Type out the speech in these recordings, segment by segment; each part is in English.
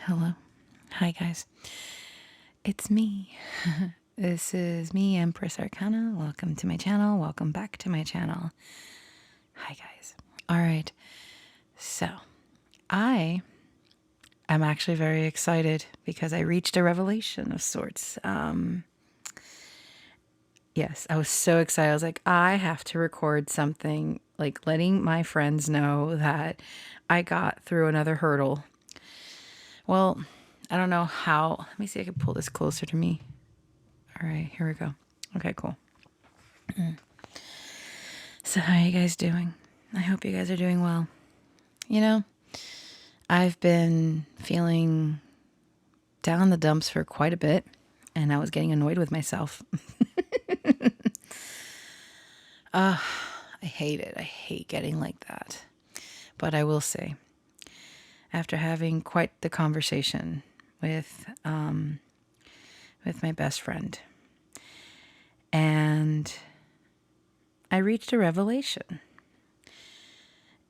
Hello. Hi, guys. It's me. This is me, Empress Arcana. Welcome to my channel. Welcome back to my channel. Hi, guys. All right. So, I am actually very excited because I reached a revelation of sorts. Yes, I was so excited. I was like, I have to record something, like letting my friends know that I got through another hurdle. Well, I don't know how. Let me see if I can pull this closer to me. All right, here we go. Okay, cool. So, how are you guys doing? I hope you guys are doing well. You know, I've been feeling down in the dumps for quite a bit, and I was getting annoyed with myself. I hate it. I hate getting like that. But I will say, after having quite the conversation with my best friend, and I reached a revelation.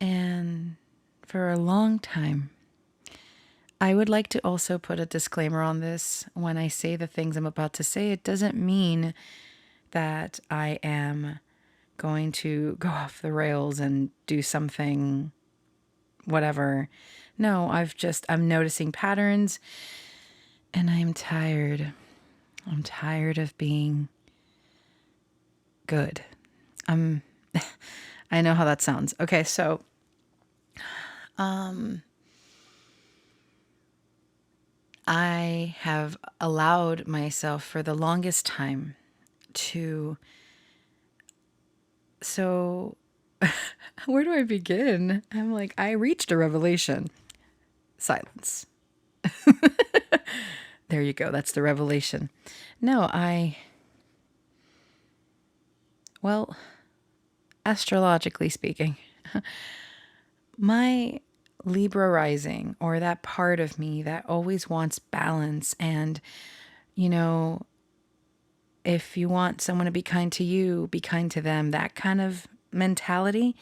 And for a long time, I would like to also put a disclaimer on this. When I say the things I'm about to say, it doesn't mean that I am going to go off the rails and do something, whatever. No, I'm noticing patterns, and I'm tired. I'm tired of being good. I know how that sounds. Okay, so I have allowed myself for the longest time to. So, where do I begin? I'm like, I reached a revelation. Silence. There you go. That's the revelation. No, well, astrologically speaking, my Libra rising, or that part of me that always wants balance, and, you know, if you want someone to be kind to you, be kind to them, that kind of mentality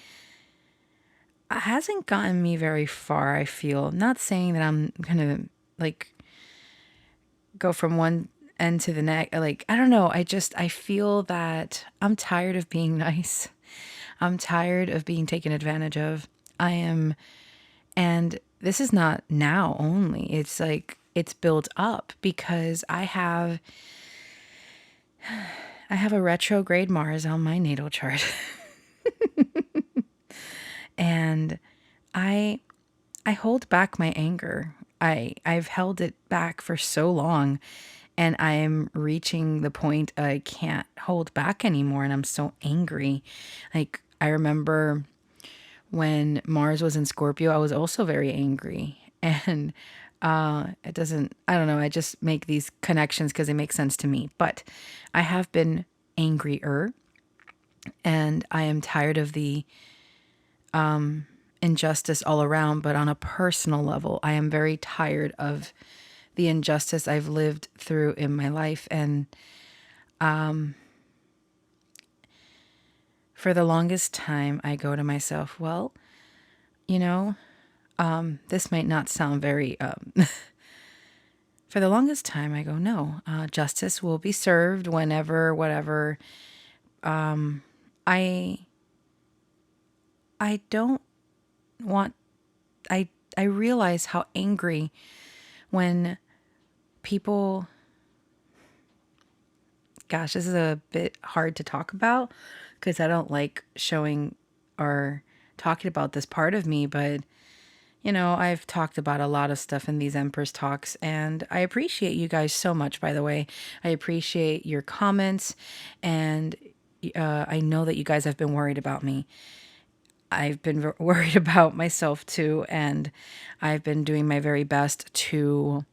hasn't gotten me very far, I feel. Not saying that I'm going to, like, go from one end to the next. Like, I don't know. I feel that I'm tired of being nice. I'm tired of being taken advantage of. I am, and this is not now only. It's like, it's built up because I have a retrograde Mars on my natal chart. And I hold back my anger. I've held it back for so long, and I am reaching the point I can't hold back anymore, and I'm so angry. Like, I remember when Mars was in Scorpio, I was also very angry. And it doesn't, I don't know, I just make these connections because they make sense to me. But I have been angrier, and I am tired of the injustice all around. But on a personal level, I am very tired of the injustice I've lived through in my life. And for the longest time, I go to myself, well, you know, this might not sound very, for the longest time, I go, no, justice will be served whenever, whatever. I don't want, I realize how angry when people, gosh, this is a bit hard to talk about because I don't like showing or talking about this part of me, but you know, I've talked about a lot of stuff in these Empress Talks, and I appreciate you guys so much, by the way. I appreciate your comments, and I know that you guys have been worried about me. I've been worried about myself too, and I've been doing my very best to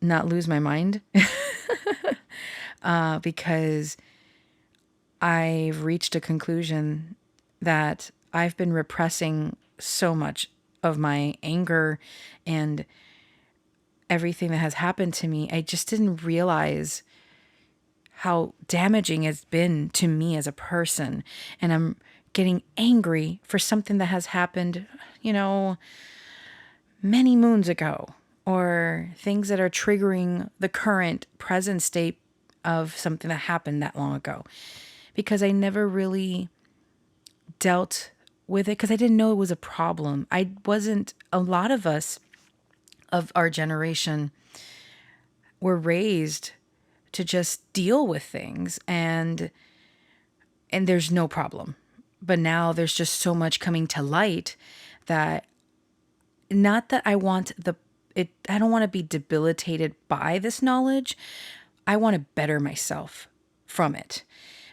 not lose my mind because I've reached a conclusion that I've been repressing so much of my anger and everything that has happened to me. I just didn't realize how damaging it's been to me as a person. And I'm getting angry for something that has happened, you know, many moons ago, or things that are triggering the current present state of something that happened that long ago, because I never really dealt with it because I didn't know it was a problem. I wasn't, a lot of us of our generation were raised to just deal with things, and there's no problem. But now there's just so much coming to light that, not that I want I don't want to be debilitated by this knowledge. I want to better myself from it.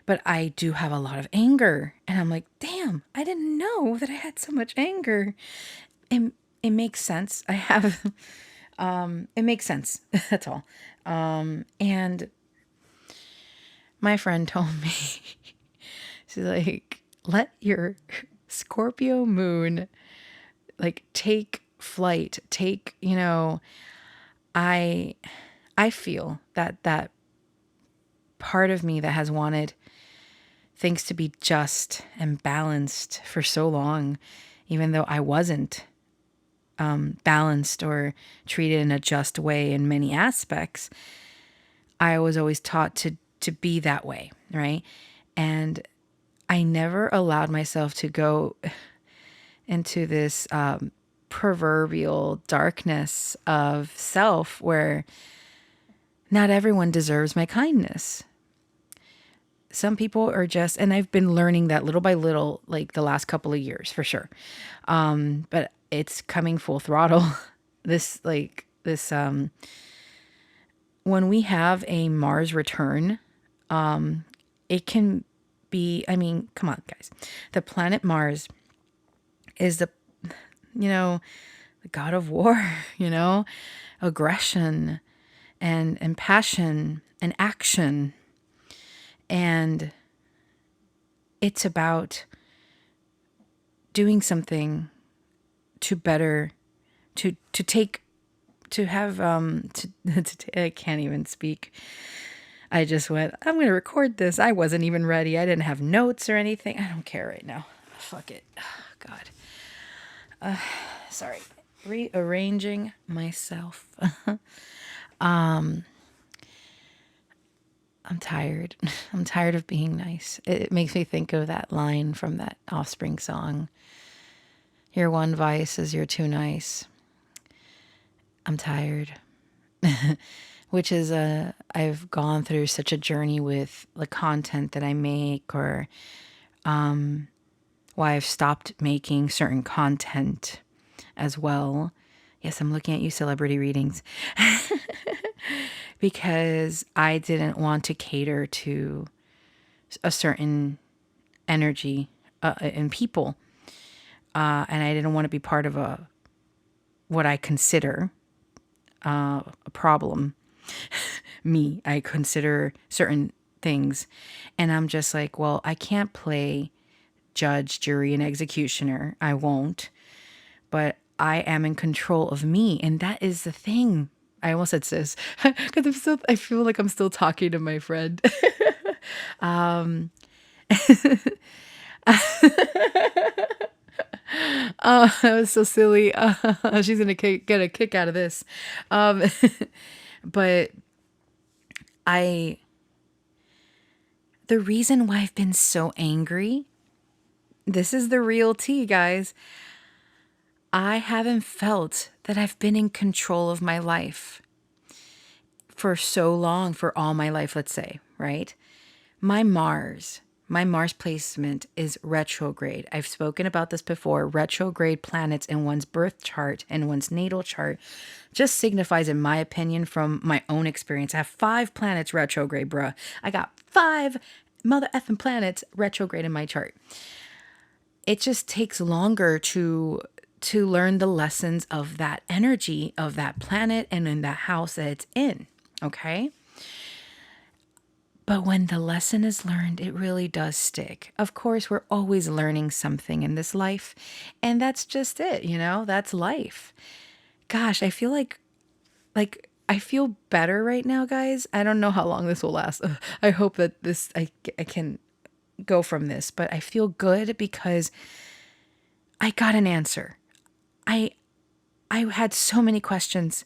But I do have a lot of anger, and I'm like, damn, I didn't know that I had so much anger. And it makes sense. I have it makes sense. That's all. And my friend told me, she's like, let your Scorpio moon like take flight, take, I feel that part of me that has wanted things to be just and balanced for so long, even though I wasn't balanced or treated in a just way in many aspects, I was always taught to be that way, right? And I never allowed myself to go into this proverbial darkness of self where not everyone deserves my kindness. Some people are just, and I've been learning that little by little, like the last couple of years for sure. But it's coming full throttle. this, when we have a Mars return, it can be, I mean, come on, guys. The planet Mars is the god of war, aggression and passion and action. And it's about doing something to better, to take, to have, I can't even speak. I just went, I'm going to record this. I wasn't even ready. I didn't have notes or anything. I don't care right now. Fuck it. Oh, God. Sorry. Rearranging myself. I'm tired. I'm tired of being nice. It makes me think of that line from that Offspring song. Your one vice is you're too nice. I'm tired. Which is I've gone through such a journey with the content that I make, or why I've stopped making certain content as well. Yes, I'm looking at you, celebrity readings. Because I didn't want to cater to a certain energy in people. And I didn't want to be part of what I consider a problem. I consider certain things. And I'm just like, well, I can't play judge, jury, and executioner. I won't. But I am in control of me. And that is the thing. I almost said sis, because I feel like I'm still talking to my friend. Oh, that was so silly. She's gonna get a kick out of this. But the reason why I've been so angry, this is the real tea, guys. I haven't felt that I've been in control of my life for so long, for all my life, let's say, right? My Mars placement is retrograde. I've spoken about this before. Retrograde planets in one's birth chart and one's natal chart just signifies, in my opinion, from my own experience. I have 5 planets retrograde, bruh. I got 5 mother effing planets retrograde in my chart. It just takes longer to learn the lessons of that energy of that planet and in that house that it's in. Okay? But when the lesson is learned, it really does stick. Of course, we're always learning something in this life, and that's just it, that's life. Gosh, I feel like I feel better right now, guys. I don't know how long this will last. I hope that I can go from this, but I feel good because I got an answer. I I had so many questions,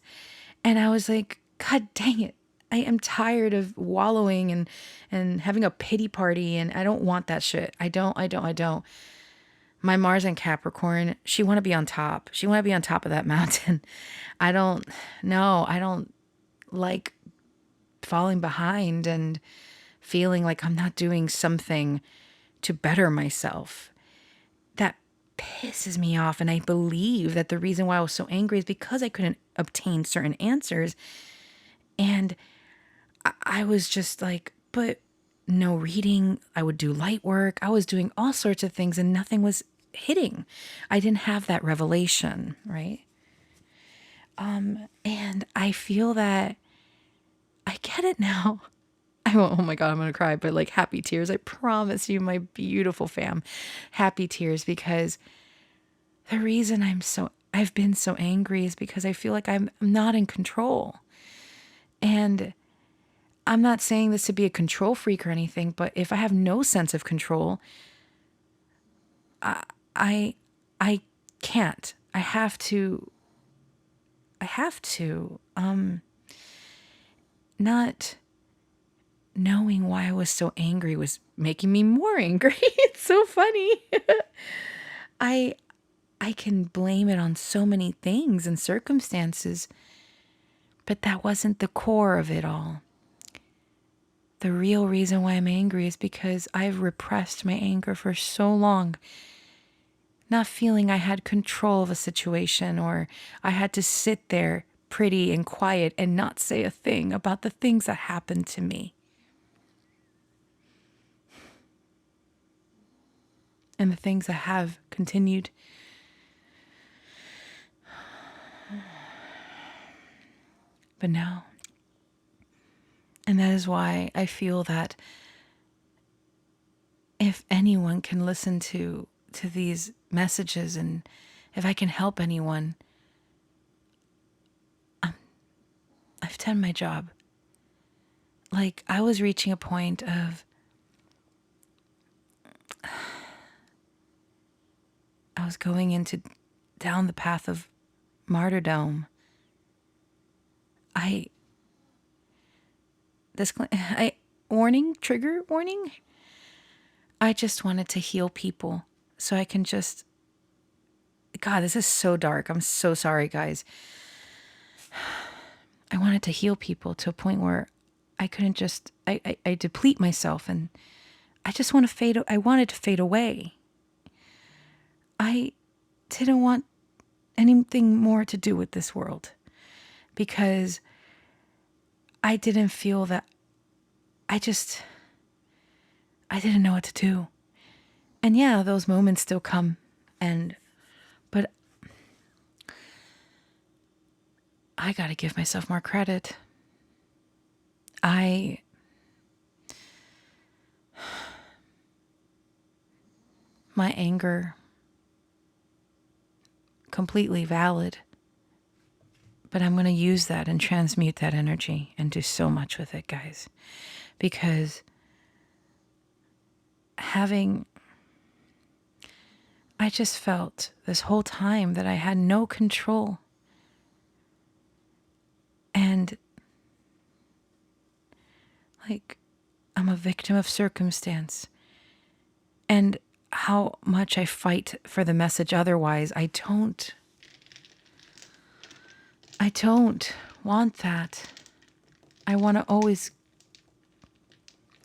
and I was like, God dang it. I am tired of wallowing and having a pity party, and I don't want that shit. I don't. My Mars and Capricorn, she want to be on top. She want to be on top of that mountain. I don't no, I don't like falling behind and feeling like I'm not doing something to better myself. That pisses me off. And I believe that the reason why I was so angry is because I couldn't obtain certain answers. And I was just like, but no reading. I would do light work. I was doing all sorts of things and nothing was hitting. I didn't have that revelation, right? And I feel that I get it now. Oh my God, I'm going to cry, but like happy tears. I promise you, my beautiful fam, happy tears, because the reason I've been so angry is because I feel like I'm not in control. And I'm not saying this to be a control freak or anything, but if I have no sense of control, I, I can't. Not knowing why I was so angry was making me more angry. It's so funny. I I can blame it on so many things and circumstances, but that wasn't the core of it all. The real reason why I'm angry is because I've repressed my anger for so long, not feeling I had control of a situation, or I had to sit there pretty and quiet and not say a thing about the things that happened to me. And the things that have continued. But now, and that is why I feel that if anyone can listen to these messages, and if I can help anyone, I've done my job. Like, I was reaching a point of, I was going down the path of martyrdom. Trigger warning. I just wanted to heal people so I can just, God, this is so dark. I'm so sorry, guys. I wanted to heal people to a point where I couldn't just, I deplete myself, and I just want to I wanted to fade away. I didn't want anything more to do with this world because I didn't feel that, I didn't know what to do. And yeah, those moments still come, but I got to give myself more credit. My anger, completely valid, but I'm going to use that and transmute that energy and do so much with it, guys, because I just felt this whole time that I had no control. And like, I'm a victim of circumstance. And how much I fight for the message otherwise, I don't want that. I want to always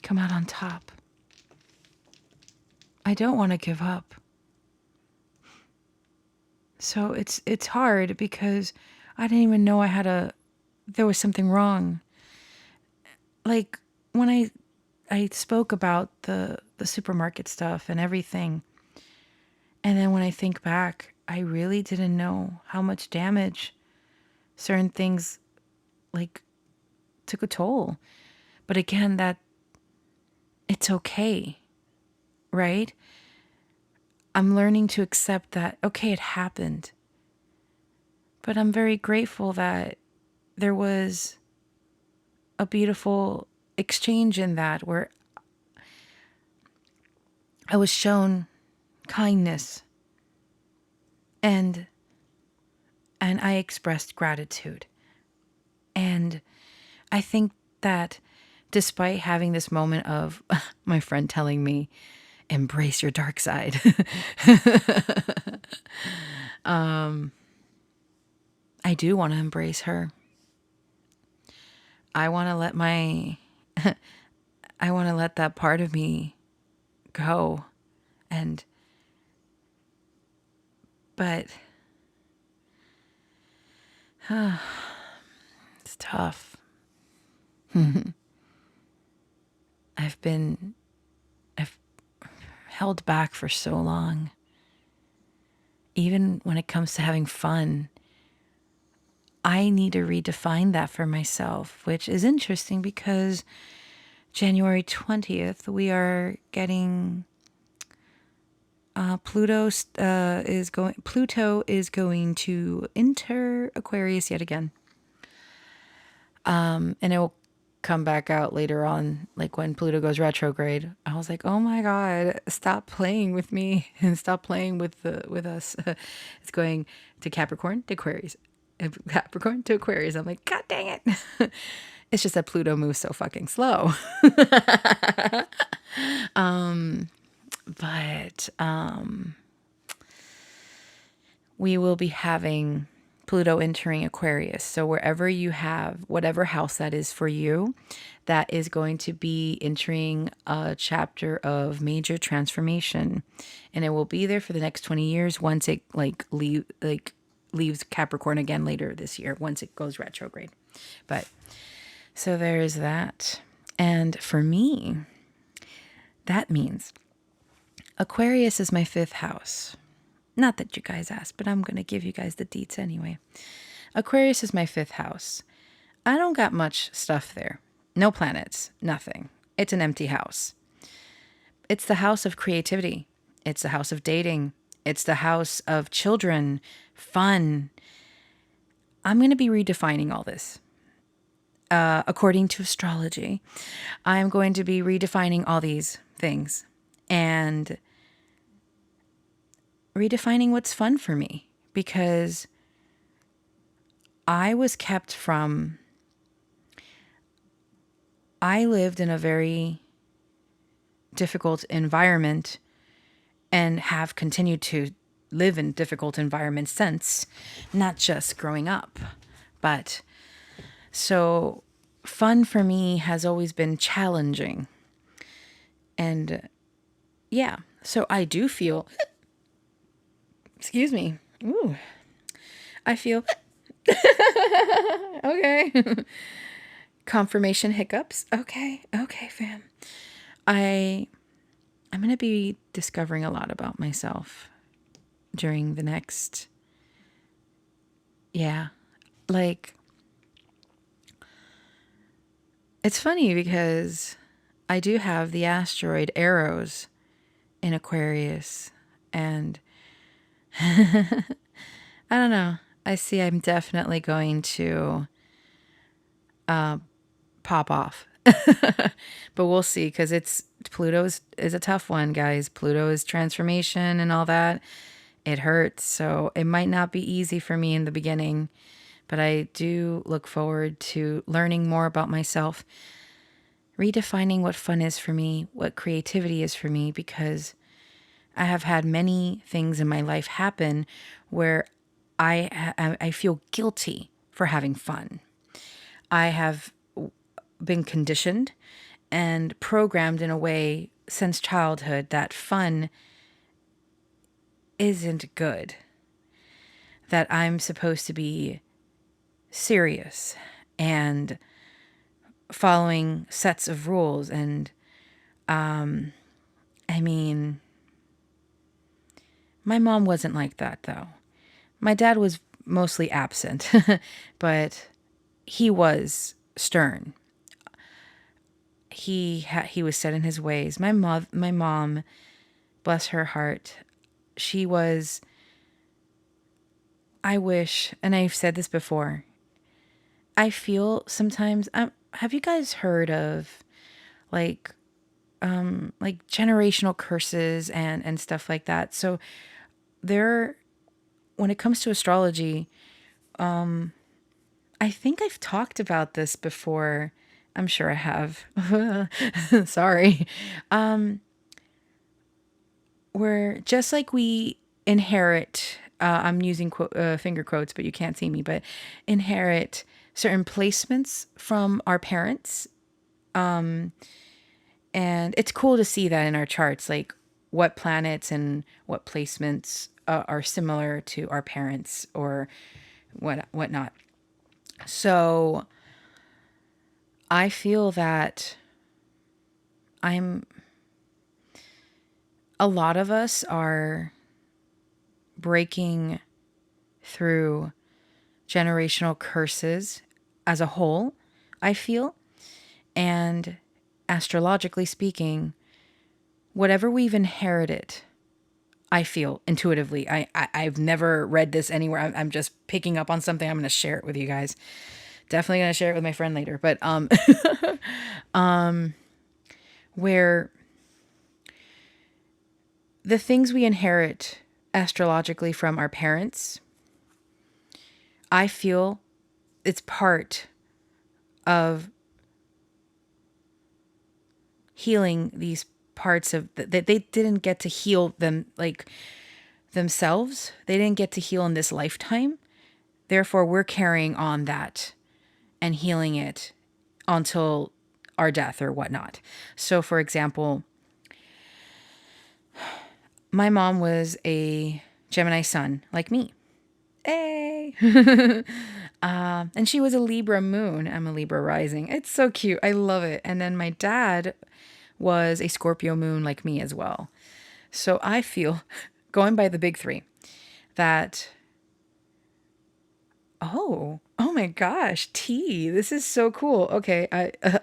come out on top. I don't want to give up. So it's hard because I didn't even know there was something wrong. Like, when I spoke about the supermarket stuff and everything, and then when I think back, I really didn't know how much damage certain things like took a toll. But again, that it's okay, right? I'm learning to accept that, okay, it happened. But I'm very grateful that there was a beautiful exchange in that where I was shown kindness and and I expressed gratitude. And I think that despite having this moment of my friend telling me, embrace your dark side, I do want to embrace her. I want to let I want to let that part of me go. And, but it's tough. I've been, I've held back for so long. Even when it comes to having fun, I need to redefine that for myself, which is interesting because January 20th, we are getting Pluto is going to enter Aquarius yet again. And it will come back out later on, like when Pluto goes retrograde. I was like, oh my God, stop playing with me and stop playing with us. It's going to Capricorn to Aquarius. Capricorn to Aquarius. I'm like, God dang it. It's just that Pluto moves so fucking slow. But we will be having Pluto entering Aquarius. So wherever you have, whatever house that is for you, that is going to be entering a chapter of major transformation. And it will be there for the next 20 years once it leaves Capricorn again later this year, once it goes retrograde. But so there is that. And for me, that means Aquarius is my 5th house. Not that you guys asked, but I'm going to give you guys the deets anyway. Aquarius is my 5th house. I don't got much stuff there. No planets, nothing. It's an empty house. It's the house of creativity. It's the house of dating. It's the house of children, fun. I'm going to be redefining all this. According to astrology, I'm going to be redefining all these things and redefining what's fun for me, because I lived in a very difficult environment and have continued to live in difficult environments since, not just growing up. But so fun for me has always been challenging. And yeah, so I do feel, excuse me. Ooh, I feel, okay. Confirmation hiccups. Okay, fam. I'm going to be discovering a lot about myself during the next, like, it's funny because I do have the asteroid Eros in Aquarius, and I don't know. I see I'm definitely going to pop off. But we'll see, because Pluto is a tough one, guys. Pluto is transformation and all that. It hurts, so it might not be easy for me in the beginning, but I do look forward to learning more about myself, redefining what fun is for me, what creativity is for me, because I have had many things in my life happen where I feel guilty for having fun. I have been conditioned and programmed in a way since childhood that fun isn't good, that I'm supposed to be serious and following sets of rules. And I mean, my mom wasn't like that, though. My dad was mostly absent, but he was stern. He was set in his ways. My mom, bless her heart, she was, I wish, and I've said this before, I feel sometimes, have you guys heard of like generational curses and stuff like that? So when it comes to astrology, I think I've talked about this before. I'm sure I have. Sorry. Where just like we inherit, I'm using finger quotes, but you can't see me, but inherit certain placements from our parents. And it's cool to see that in our charts, like what planets and what placements are similar to our parents or whatnot. So I feel that I'm, a lot of us are breaking through generational curses as a whole, I feel. And astrologically speaking, whatever we've inherited, I feel intuitively. I've never read this anywhere. I'm just picking up on something. I'm going to share it with you guys. Definitely going to share it with my friend later. But where the things we inherit astrologically from our parents, I feel it's part of healing these parts of that they didn't get to heal them like themselves. They didn't get to heal in this lifetime. Therefore, we're carrying on that and healing it until our death or whatnot. So, for example, my mom was a Gemini sun like me. Hey. And she was a Libra moon. I'm a Libra rising. It's so cute. I love it. And then my dad was a Scorpio moon like me as well. So I feel, going by the big three, that, oh my gosh, tea. This is so cool. Okay,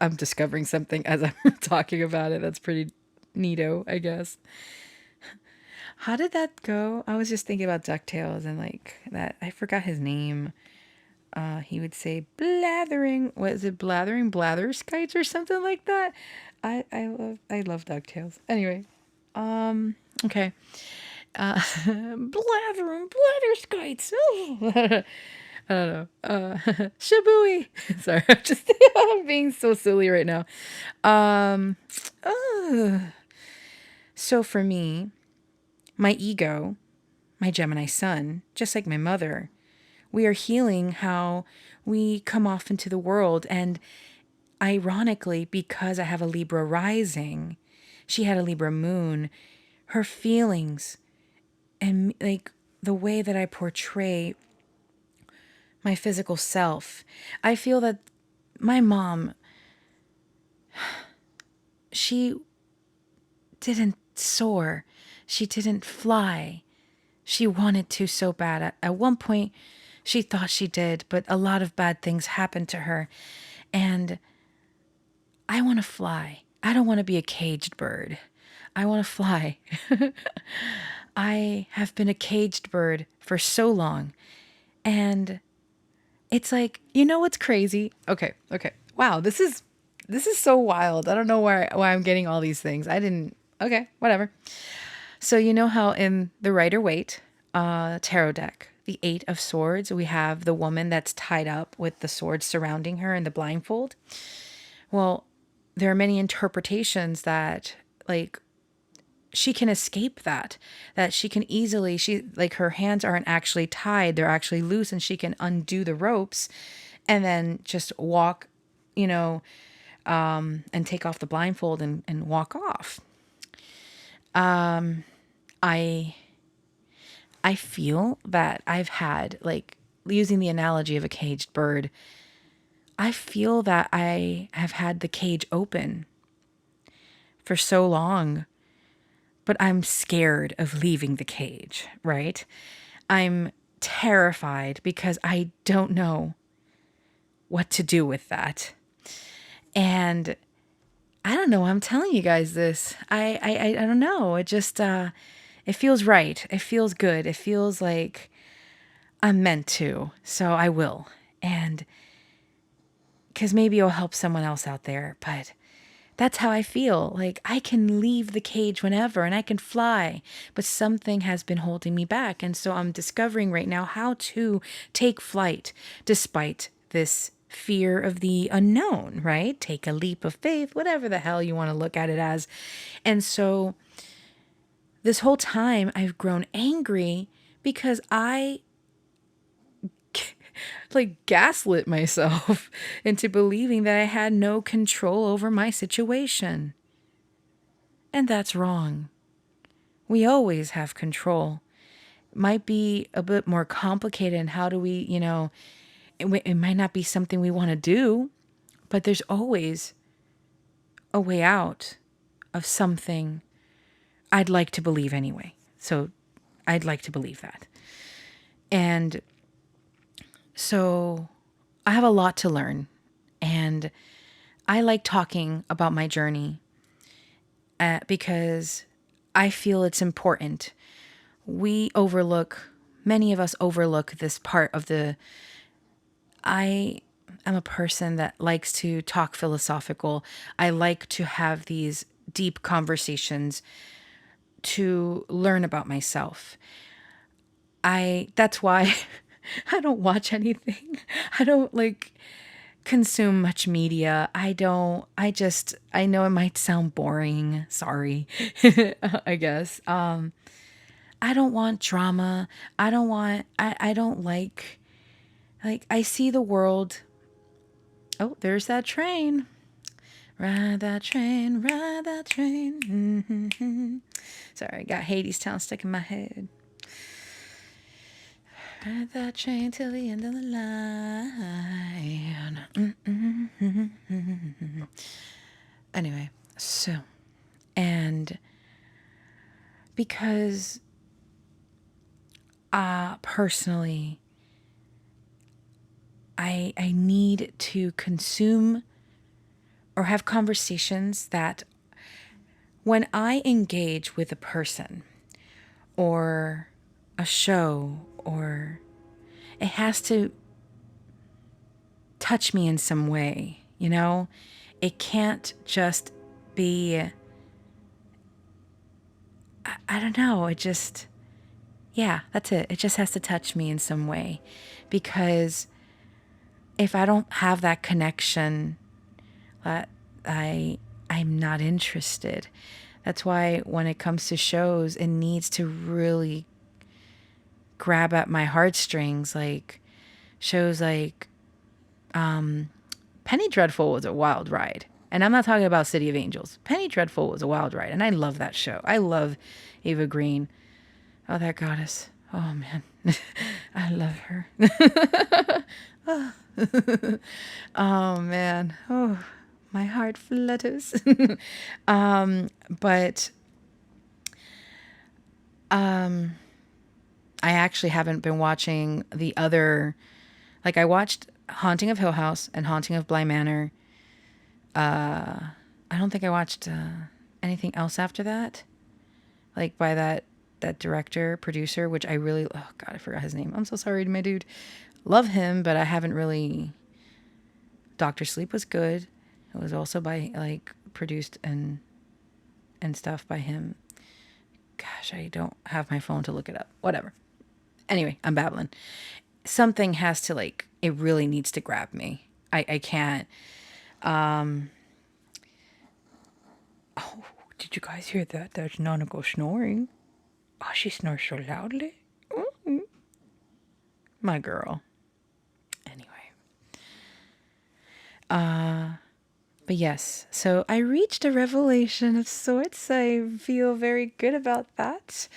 I'm discovering something as I'm talking about it. That's pretty neato, I guess. How did that go? I was just thinking about DuckTales and like that. I forgot his name. He would say blathering. What is it? Blathering blatherskites or something like that. I love DuckTales. Anyway, okay. Blathering blatherskites. Oh. I don't know. Shabooey. Sorry, I'm just I'm being so silly right now. Uh, so for me, my ego, my Gemini sun, just like my mother, we are healing how we come off into the world. And ironically, because I have a Libra rising, she had a Libra moon, her feelings and like the way that I portray my physical self, I feel that my mom, she didn't soar. She didn't fly. She wanted to so bad. At one point, she thought she did, but a lot of bad things happened to her. And I want to fly. I don't want to be a caged bird. I want to fly. I have been a caged bird for so long. And it's like, you know what's crazy? Okay. Wow, this is so wild. I don't know why I'm getting all these things. I didn't. Okay, whatever. So you know how in the Rider-Waite tarot deck, the 8 of Swords, we have the woman that's tied up with the swords surrounding her in the blindfold. Well, there are many interpretations that like she can escape that she can easily, she like her hands aren't actually tied, they're actually loose, and she can undo the ropes and then just walk, and take off the blindfold and walk off. I I feel that I've had, like, using the analogy of a caged bird, I feel that I have had the cage open for so long, but I'm scared of leaving the cage, right? I'm terrified because I don't know what to do with that. And I don't know. I'm telling you guys this. I don't know. It just it feels right. It feels good. It feels like I'm meant to. So I will. And because maybe it'll help someone else out there. But That's how I feel. Like I can leave the cage whenever and I can fly, but something has been holding me back. And so I'm discovering right now how to take flight despite this fear of the unknown, right? Take a leap of faith, whatever the hell you want to look at it as. And so this whole time I've grown angry because I like gaslit myself into believing that I had no control over my situation. And that's wrong. We always have control. Might be a bit more complicated in how do we, it might not be something we want to do, but there's always a way out of something. I'd like to believe anyway. So I'd like to believe that. And so I have a lot to learn. And I like talking about my journey because I feel it's important. Many of us overlook this part of I am a person that likes to talk philosophical. I like to have these deep conversations to learn about myself. That's why I don't watch anything. I don't consume much media. I know it might sound boring. Sorry. I guess. I don't want drama. I don't I see the world. Oh, there's that train. Ride that train, ride that train. Mm-hmm. Sorry, I got Hadestown stuck in my head. Ride that train till the end of the line. Mm-hmm. Anyway, and because personally, I need to consume or have conversations that when I engage with a person or a show, or it has to touch me in some way, It can't just be, I don't know, yeah, that's it. It just has to touch me in some way, because if I don't have that connection, I'm not interested. That's why when it comes to shows, it needs to really grab at my heartstrings. Like shows like Penny Dreadful was a wild ride. And I'm not talking about City of Angels. Penny Dreadful was a wild ride. And I love that show. I love Ava Green. Oh, that goddess. Oh, man. I love her. Oh, man. Oh, my heart flutters. But I actually haven't been watching the other. I watched Haunting of Hill House and Haunting of Bly Manor. I don't think I watched anything else after that. By that director, producer, which I really, oh God, I forgot his name. I'm so sorry to my dude. Love him, but I haven't really. Dr. Sleep was good. It was also by produced and stuff by him. Gosh, I don't have my phone to look it up. Whatever. Anyway, I'm babbling. Something has to it really needs to grab me. I can't. Oh, did you guys hear that? That's Nanako snoring. Oh, she snores so loudly. Mm-hmm. My girl. Anyway. But yes, so I reached a revelation of sorts. I feel very good about that.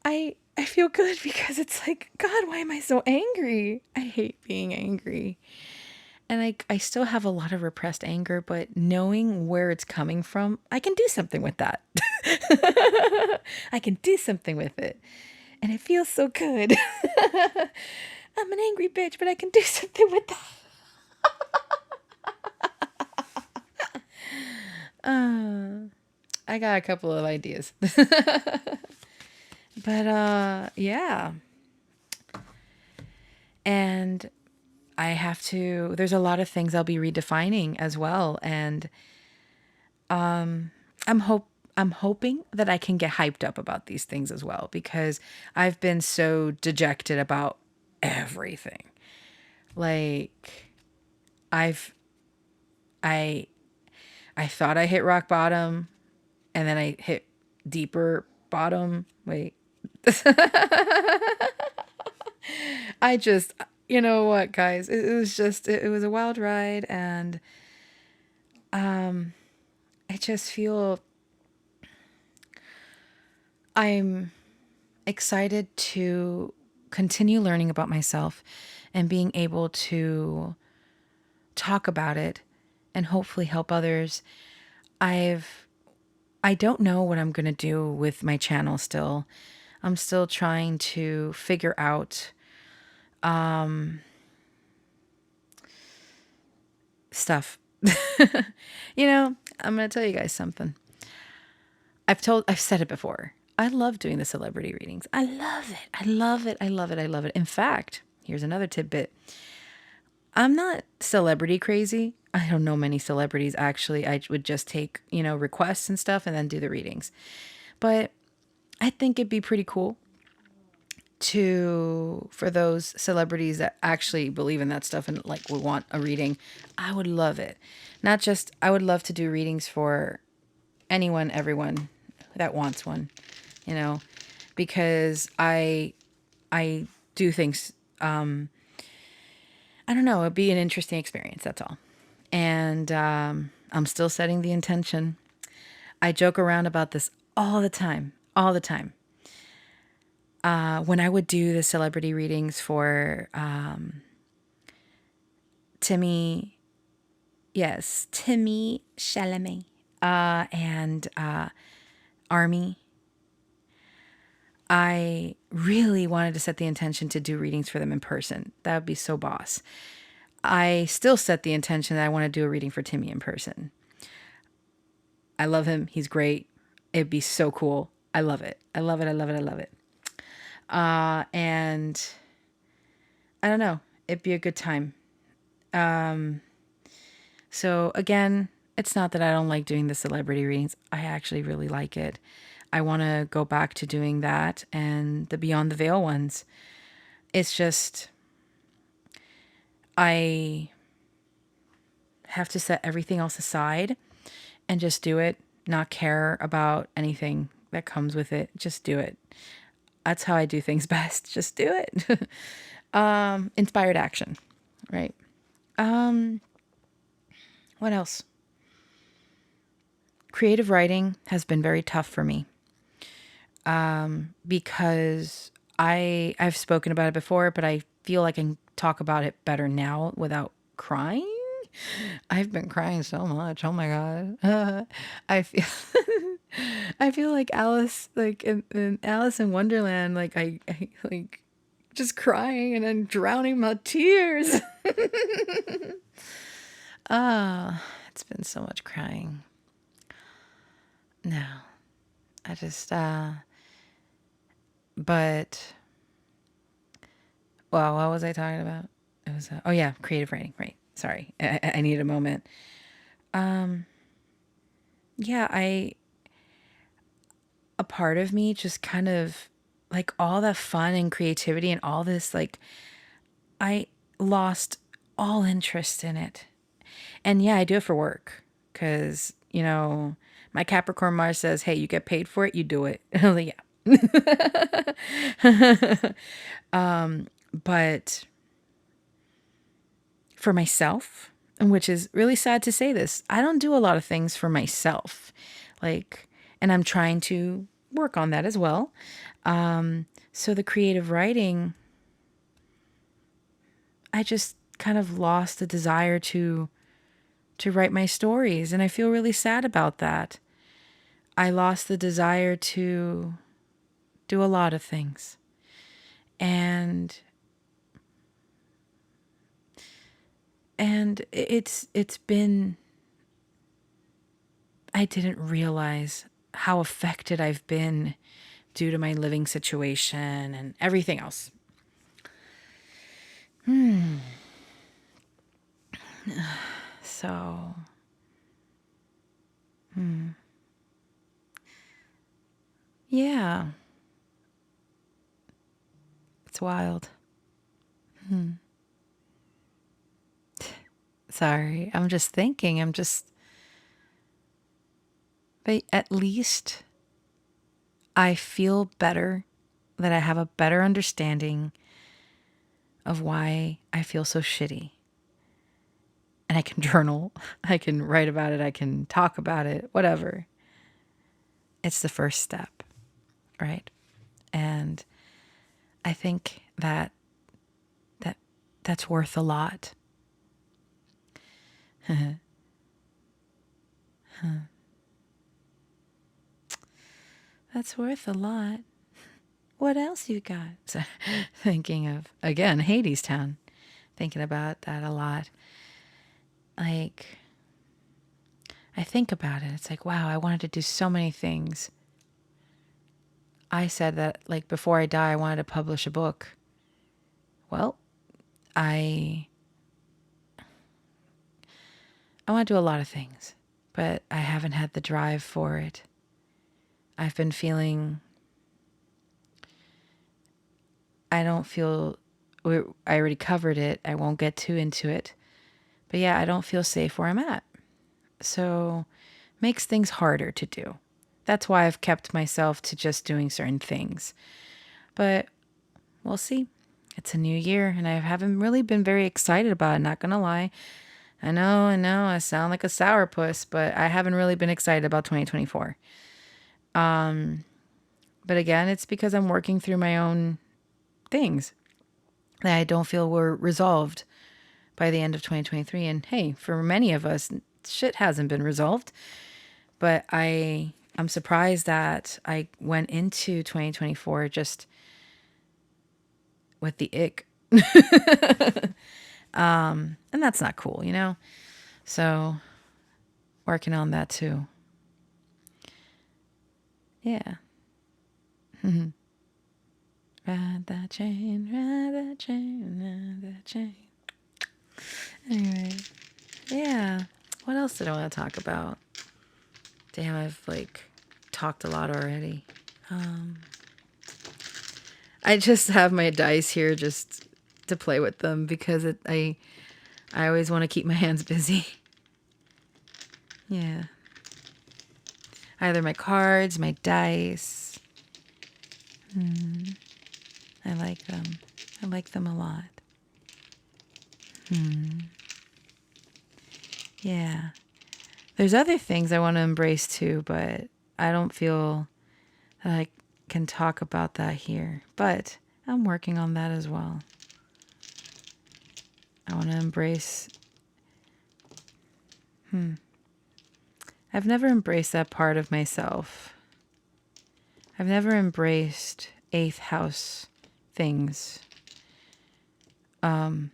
I feel good because it's God, why am I so angry? I hate being angry. And I still have a lot of repressed anger, but knowing where it's coming from, I can do something with that. I can do something with it. And it feels so good. I'm an angry bitch, but I can do something with that. I got a couple of ideas. But yeah. And there's a lot of things I'll be redefining as well. And I'm hope I'm hoping that I can get hyped up about these things as well, because I've been so dejected about everything. Like I've I I thought I hit rock bottom, and then I hit deeper bottom. Wait. I just, you know what, guys? It was just, it was a wild ride, and I just feel I'm excited to continue learning about myself and being able to talk about it and hopefully help others. I've I don't know what I'm going to do with my channel still. I'm still trying to figure out stuff. I'm going to tell you guys something. I've said it before. I love doing the celebrity readings. I love it. I love it. I love it. I love it. In fact, here's another tidbit. I'm not celebrity crazy. I don't know many celebrities actually. I would just take, requests and stuff and then do the readings. But I think it'd be pretty cool for those celebrities that actually believe in that stuff and like would want a reading. I would love it. Not just I would love to do readings for anyone, everyone that wants one, you know, because I do things. I don't know. It'd be an interesting experience. That's all. And I'm still setting the intention. I joke around about this all the time, all the time. When I would do the celebrity readings for Timmy, yes, Timmy Chalamet, and Army, I really wanted to set the intention to do readings for them in person. That would be so boss. I still set the intention that I want to do a reading for Timmy in person. I love him. He's great. It'd be so cool. I love it. I love it. I love it. I love it. And I don't know. It'd be a good time. So again, it's not that I don't like doing the celebrity readings. I actually really like it. I want to go back to doing that and the Beyond the Veil ones. It's just, I have to set everything else aside and just do it, not care about anything that comes with it. Just do it. That's how I do things best. Just do it. Inspired action, right? What else? Creative writing has been very tough for me because I've spoken about it before, but I feel like I can talk about it better now without crying. I've been crying so much. Oh my god. I feel I feel like Alice, like in Alice in Wonderland, like I like just crying and then drowning my tears. It's been so much crying. No, I just but well, what was I talking about? It was oh yeah, creative writing. Right. Sorry, I needed a moment. Yeah, a part of me just kind of like all the fun and creativity and all this, like I lost all interest in it. And yeah, I do it for work because, my Capricorn Mars says, hey, you get paid for it, you do it. Yeah. But for myself, which is really sad to say this, I don't do a lot of things for myself. Like, and I'm trying to work on that as well. So the creative writing, I just kind of lost the desire to write my stories, and I feel really sad about that. I lost the desire to do a lot of things. And it's been, I didn't realize how affected I've been due to my living situation and everything else. So Yeah, it's wild. Sorry, I'm just thinking. But at least I feel better, that I have a better understanding of why I feel so shitty. And I can journal, I can write about it, I can talk about it, whatever. It's the first step, right? And I think that that's worth a lot. That's worth a lot. What else you got? So, thinking of, again, Hadestown. Thinking about that a lot. Like, I think about it. It's like, wow, I wanted to do so many things. I said that, like, before I die, I wanted to publish a book. Well, I want to do a lot of things, but I haven't had the drive for it. I've been feeling, I don't feel, I already covered it. I won't get too into it. But yeah, I don't feel safe where I'm at. So makes things harder to do. That's why I've kept myself to just doing certain things. But we'll see. It's a new year, and I haven't really been very excited about it, not gonna lie. I know, I sound like a sourpuss, but I haven't really been excited about 2024. But again, it's because I'm working through my own things that I don't feel were resolved by the end of 2023. And hey, for many of us, shit hasn't been resolved. But I'm surprised that I went into 2024 just with the ick. And that's not cool, you know? So working on that too. Yeah. Ride that chain, ride that chain, ride that chain. Anyway, yeah. What else did I want to talk about? Damn, I've like talked a lot already. I just have my dice here just to play with them because I always want to keep my hands busy. Yeah. Either my cards, my dice. I like them. I like them a lot. Yeah. There's other things I want to embrace too, but I don't feel that I can talk about that here. But I'm working on that as well. I want to embrace. I've never embraced that part of myself. I've never embraced eighth house things. I'm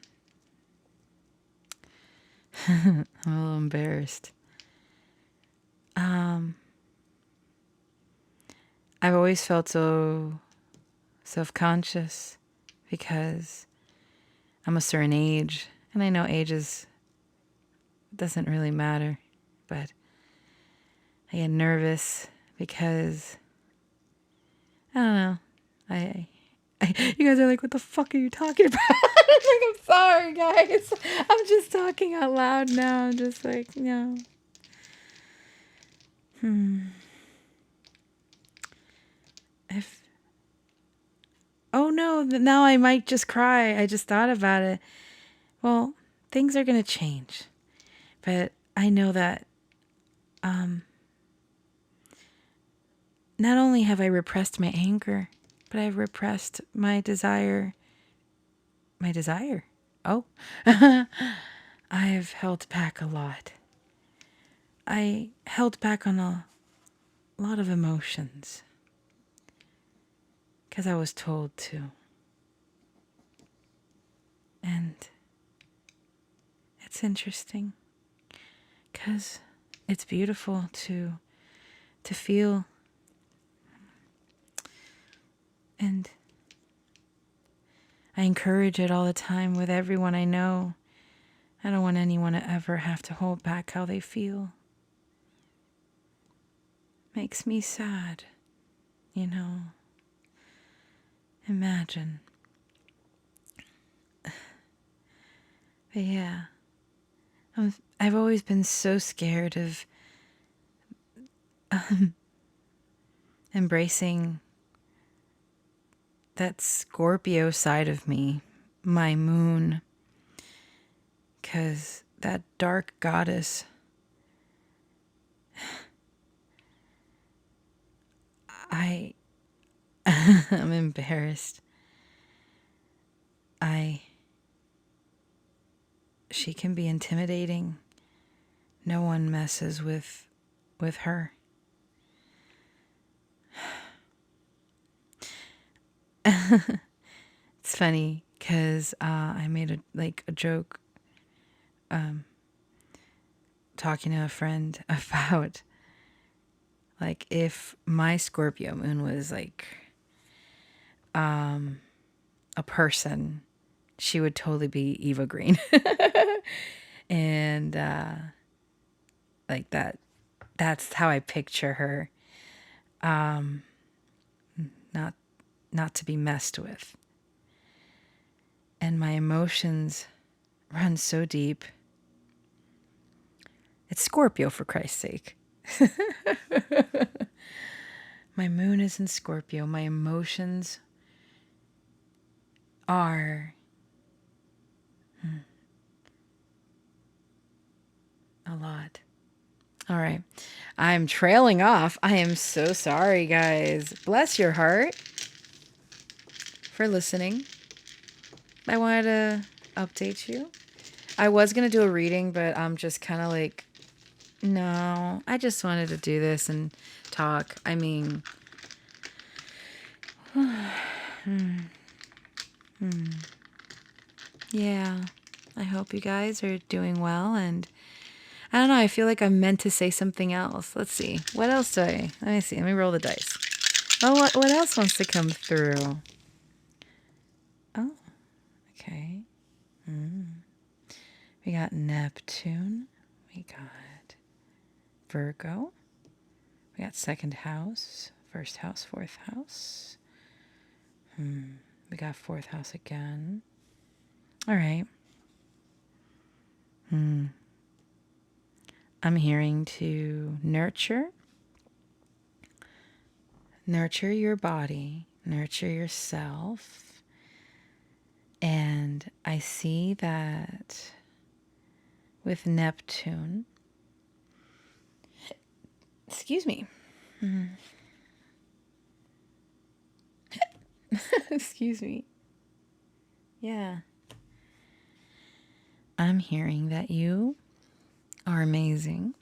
a little embarrassed. I've always felt so self-conscious because I'm a certain age, and I know doesn't really matter, but I get nervous because I don't know. You guys are like, what the fuck are you talking about? I'm sorry, guys. I'm just talking out loud now. I'm just like, no. If Oh no, now I might just cry. I just thought about it. Well, things are going to change. But I know that not only have I repressed my anger, but I've repressed my desire. My desire? Oh. I've held back a lot. I held back on a lot of emotions because I was told to. And it's interesting because it's beautiful to feel. And I encourage it all the time with everyone I know. I don't want anyone to ever have to hold back how they feel. Makes me sad. You know, imagine. But yeah, I've always been so scared of embracing that Scorpio side of me, my moon, because that dark goddess, I, I'm embarrassed. She can be intimidating. No one messes with her. It's funny because I made a joke talking to a friend about like if my Scorpio moon was like a person, she would totally be Eva Green. And like that's how I picture her. Not not to be messed with. And my emotions run so deep. It's Scorpio, for Christ's sake. My moon is in Scorpio. My emotions are a lot. All right. I'm trailing off. I am so sorry, guys. Bless your heart for listening. I wanted to update you. I was going to do a reading, but I'm just kind of like, no, I just wanted to do this and talk. I mean, yeah, I hope you guys are doing well. And I don't know, I feel like I'm meant to say something else. Let's see. What else do I? Let me see. Let me roll the dice. Oh, what else wants to come through? Oh, okay. We got Neptune. We got Virgo. We got second house, first house, fourth house. We got fourth house again. All right. I'm hearing to nurture your body, nurture yourself. And I see that with Neptune, excuse me. Excuse me. Yeah. I'm hearing that you are amazing.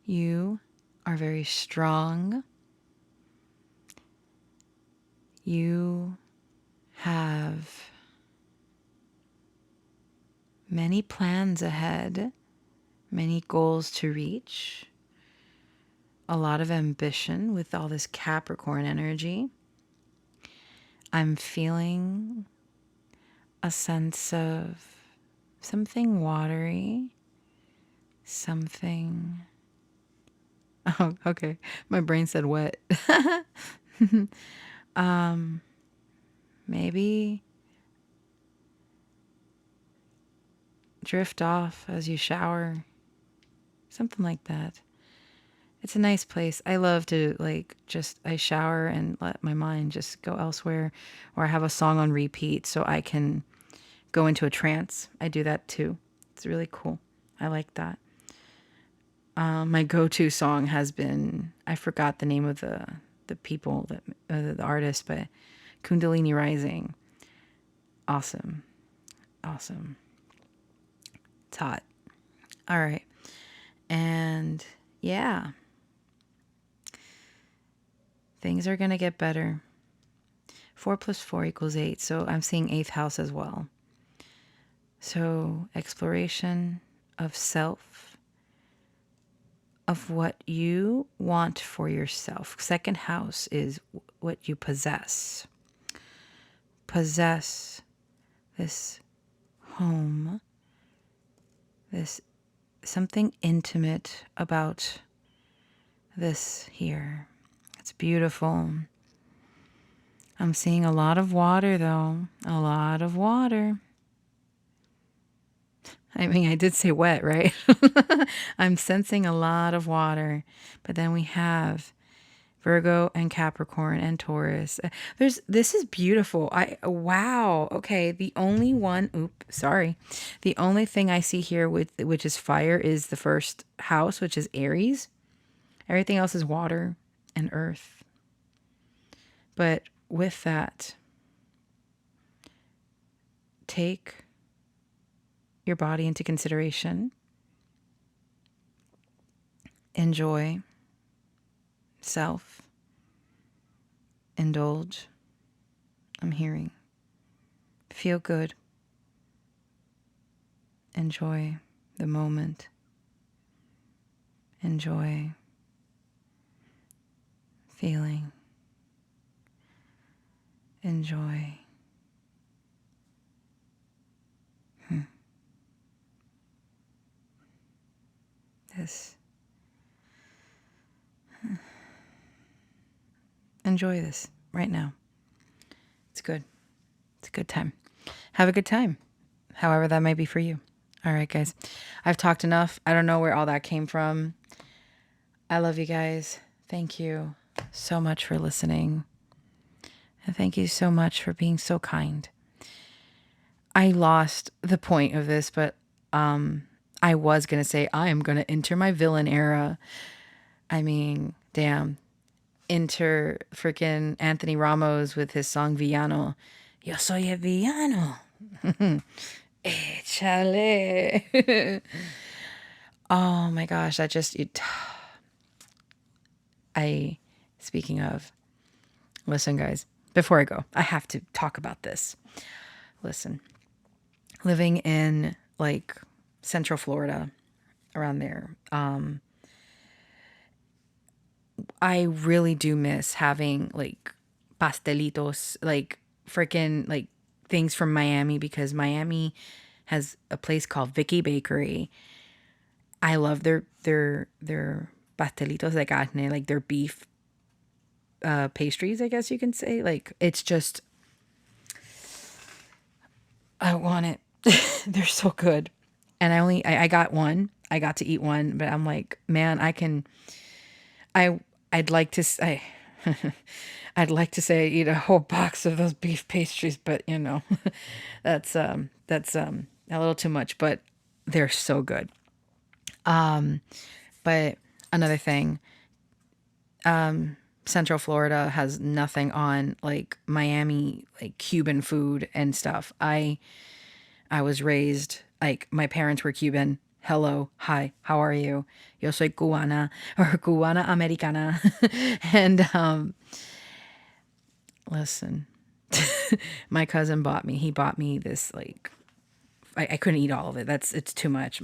You are very strong. You have many plans ahead, many goals to reach, a lot of ambition with all this Capricorn energy. I'm feeling a sense of something watery, something. Oh, okay. My brain said wet. Maybe drift off as you shower, something like that. It's a nice place. I love to I shower and let my mind just go elsewhere, or I have a song on repeat so I can go into a trance. I do that too. It's really cool. I like that. My go-to song has been, I forgot the name of the people that the artist, but Kundalini Rising. Awesome. It's hot. All right. And yeah, things are going to get better. 4 + 4 = 8. So I'm seeing 8th house as well. So exploration of self, of what you want for yourself. 2nd house is what you possess. Possess this home, this something intimate about this here. It's beautiful. I'm seeing a lot of water, though. A lot of water. I mean, I did say wet, right? I'm sensing a lot of water. But then we have Virgo and Capricorn and Taurus. This is beautiful. Wow. Okay, the only one, sorry. The only thing I see here with which is fire is the first house, which is Aries. Everything else is water and earth. But with that, take your body into consideration. Enjoy. Self. Indulge. I'm hearing. Feel good. Enjoy the moment. Enjoy feeling. Enjoy. This. Enjoy this right now. It's good. It's a good time. Have a good time, however that might be for you. All right, guys. I've talked enough. I don't know where all that came from. I love you guys. Thank you so much for listening. And thank you so much for being so kind. I lost the point of this, but I was going to say I am going to enter my villain era. I mean, damn. Enter freaking Anthony Ramos with his song Villano. Yo soy el villano. Échale. Oh my gosh, that just... Speaking of... Listen, guys. Before I go, I have to talk about this. Listen. Living in, like, Central Florida, around there, I really do miss having, like, pastelitos, like, freaking, like, things from Miami, because Miami has a place called Vicky Bakery. I love their pastelitos de carne, like their beef pastries, I guess you can say. Like, it's just, I want it. They're so good. And I got one. I got to eat one, but I'm like, man, I'd like to say, I'd like to say I eat a whole box of those beef pastries, but you know, that's a little too much, but they're so good. But another thing, Central Florida has nothing on like Miami, like Cuban food and stuff. I was raised, like, my parents were Cuban. Hello, hi, how are you? Yo soy cubana, or cubana americana. And listen, my cousin he bought me this, like, I couldn't eat all of it. It's too much.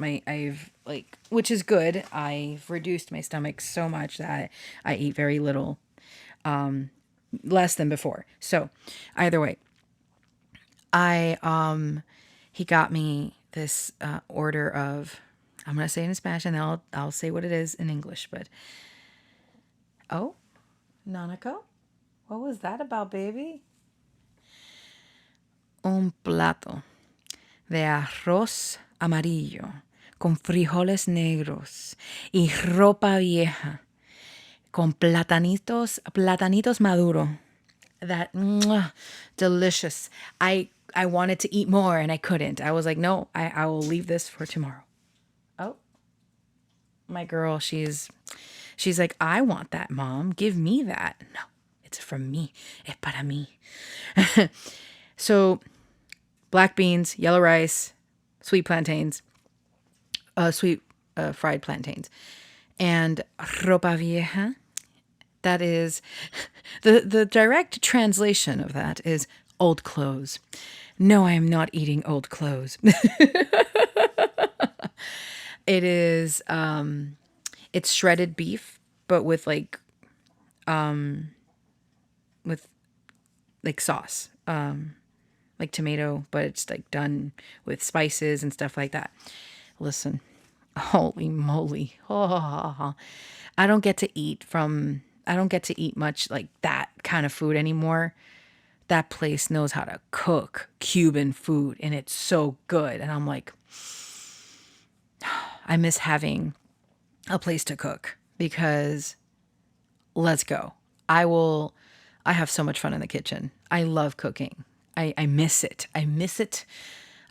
Which is good. I've reduced my stomach so much that I eat very little, less than before. So either way, he got me this order of, I'm going to say it in Spanish and then I'll say what it is in English, but, oh, Nanako, what was that about, baby? Un plato de arroz amarillo con frijoles negros y ropa vieja con platanitos maduro. That delicious. I wanted to eat more and I couldn't. I was like, no, I will leave this for tomorrow. Oh, my girl, she's like, I want that, Mom. Give me that. No, it's from me. Es para mí. So, black beans, yellow rice, sweet plantains, fried plantains, and ropa vieja. That is, the direct translation of that is old clothes. No, I am not eating old clothes. It is, it's shredded beef, but with like sauce, like tomato, but it's like done with spices and stuff like that. Listen, holy moly. Oh, I don't get to eat from I don't get to eat much like that kind of food anymore. That place knows how to cook Cuban food and it's so good. And I'm like, I miss having a place to cook because let's go. I have so much fun in the kitchen. I love cooking. I miss it. I miss it.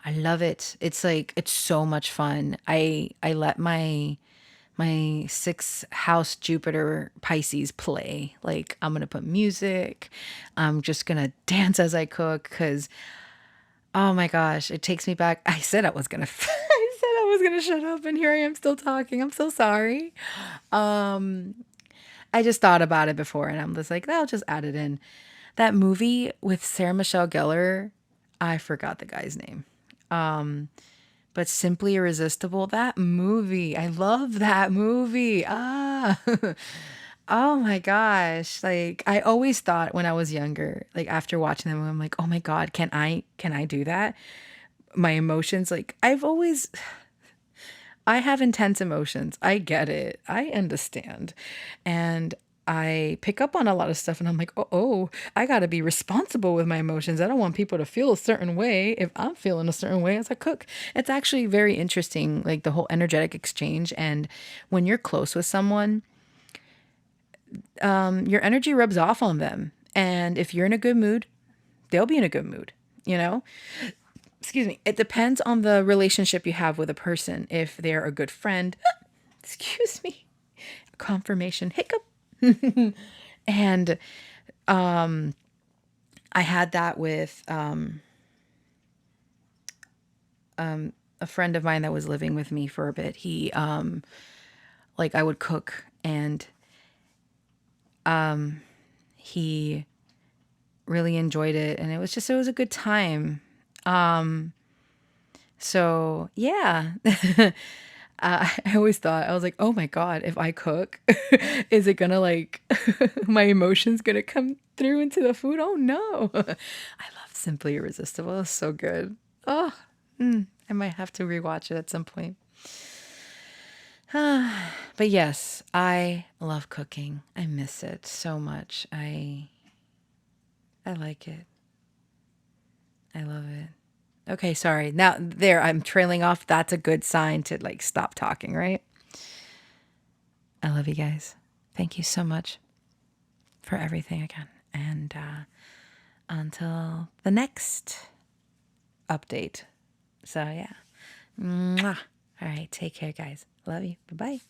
I love it. It's like, it's so much fun. I let my sixth house Jupiter Pisces play. Like, I'm going to put music. I'm just going to dance as I cook because, oh my gosh, it takes me back. I said I was going to, I said I was going to shut up and here I am still talking. I'm so sorry. I just thought about it before and I'm just like, I'll just add it in. That movie with Sarah Michelle Gellar, I forgot the guy's name. But Simply Irresistible, that movie. I love that movie. Oh my gosh. Like I always thought when I was younger, like after watching them, I'm like, oh my God, can I do that? My emotions, like I have intense emotions. I get it. I understand. And I pick up on a lot of stuff and I'm like, oh, I got to be responsible with my emotions. I don't want people to feel a certain way if I'm feeling a certain way as a cook. It's actually very interesting, like the whole energetic exchange. And when you're close with someone, your energy rubs off on them. And if you're in a good mood, they'll be in a good mood, you know? Excuse me. It depends on the relationship you have with a person. If they're a good friend, excuse me, confirmation hiccup. And I had that with a friend of mine that was living with me for a bit. He like I would cook and he really enjoyed it and it was a good time. So yeah. I always thought, I was like, oh my God, if I cook, is it gonna like, my emotions gonna come through into the food? Oh no. I love Simply Irresistible. It's so good. Oh, I might have to rewatch it at some point. But yes, I love cooking. I miss it so much. I like it. I love it. Okay, sorry. Now there, I'm trailing off. That's a good sign to like stop talking, right? I love you guys. Thank you so much for everything again. And until the next update. So yeah. Mwah. All right, take care, guys. Love you. Bye-bye.